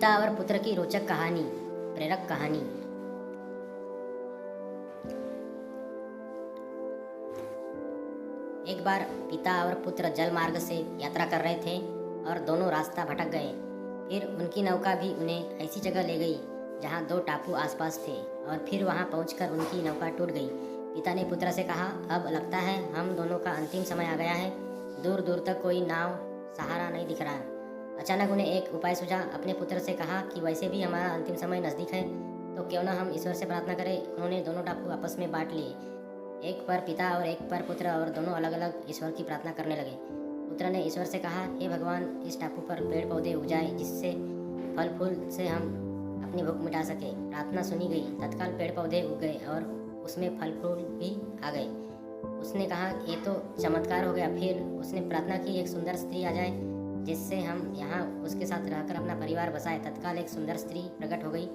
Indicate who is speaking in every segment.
Speaker 1: पिता और पुत्र की रोचक कहानी, प्रेरक कहानी। एक बार पिता और पुत्र जल मार्ग से यात्रा कर रहे थे और दोनों रास्ता भटक गए। फिर उनकी नौका भी उन्हें ऐसी जगह ले गई जहाँ दो टापू आसपास थे और फिर वहाँ पहुँचकर उनकी नौका टूट गई। पिता ने पुत्र से कहा, अब लगता है हम दोनों का अंतिम समय आ गया है। दूर दूर तक कोई नाव सहारा नहीं दिख रहा। अचानक उन्हें एक उपाय सूझा। अपने पुत्र से कहा कि वैसे भी हमारा अंतिम समय नज़दीक है, तो क्यों ना हम ईश्वर से प्रार्थना करें। उन्होंने दोनों टापू आपस में बांट लिए, एक पर पिता और एक पर पुत्र, और दोनों अलग अलग ईश्वर की प्रार्थना करने लगे। पुत्र ने ईश्वर से कहा, हे भगवान, इस टापू पर पेड़ पौधे उग जाए जिससे फल फूल से हम अपनी भूख मिटा सके। प्रार्थना सुनी गई। तत्काल पेड़ पौधे उग गए और उसमें फल फूल भी आ गए। उसने कहा, ये तो चमत्कार हो गया। फिर उसने प्रार्थना की, एक सुंदर स्त्री आ जाए जिससे हम यहाँ उसके साथ रहकर अपना परिवार बसाए। तत्काल एक सुंदर स्त्री प्रकट हो गई।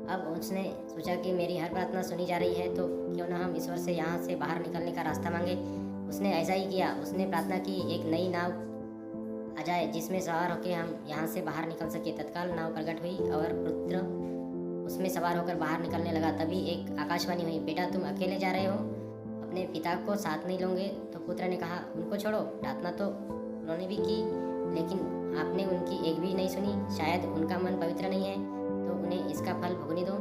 Speaker 1: अब उसने सोचा कि मेरी हर प्रार्थना सुनी जा रही है, तो क्यों ना हम ईश्वर से यहाँ से बाहर निकलने का रास्ता मांगे। उसने ऐसा ही किया। उसने प्रार्थना की, एक नई नाव आ जाए जिसमें सवार होकर हम यहाँ से बाहर निकल सके। तत्काल नाव प्रकट हुई और पुत्र उसमें सवार होकर बाहर निकलने लगा। तभी एक आकाशवाणी हुई, बेटा तुम अकेले जा रहे हो, अपने पिता को साथ नहीं लोगे। तो पुत्र ने कहा, उनको छोड़ो, प्रार्थना तो उन्होंने भी की, लेकिन आपने उनकी एक भी नहीं सुनी। शायद उनका मन पवित्र नहीं है, तो उन्हें इसका फल भुगतने दो।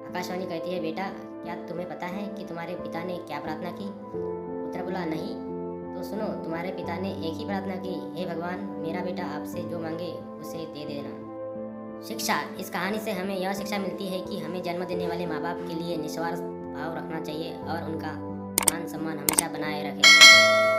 Speaker 1: आकाशवाणी कहती है, बेटा क्या तुम्हें पता है कि तुम्हारे पिता ने क्या प्रार्थना की। पुत्र बोला, नहीं। तो सुनो, तुम्हारे पिता ने एक ही प्रार्थना की, हे भगवान, मेरा बेटा आपसे जो मांगे उसे दे देना। शिक्षा। इस कहानी से हमें यह शिक्षा मिलती है कि हमें जन्म देने वाले माँ बाप के लिए निस्वार्थ भाव रखना चाहिए और उनका मान सम्मान हमेशा बनाए रखें।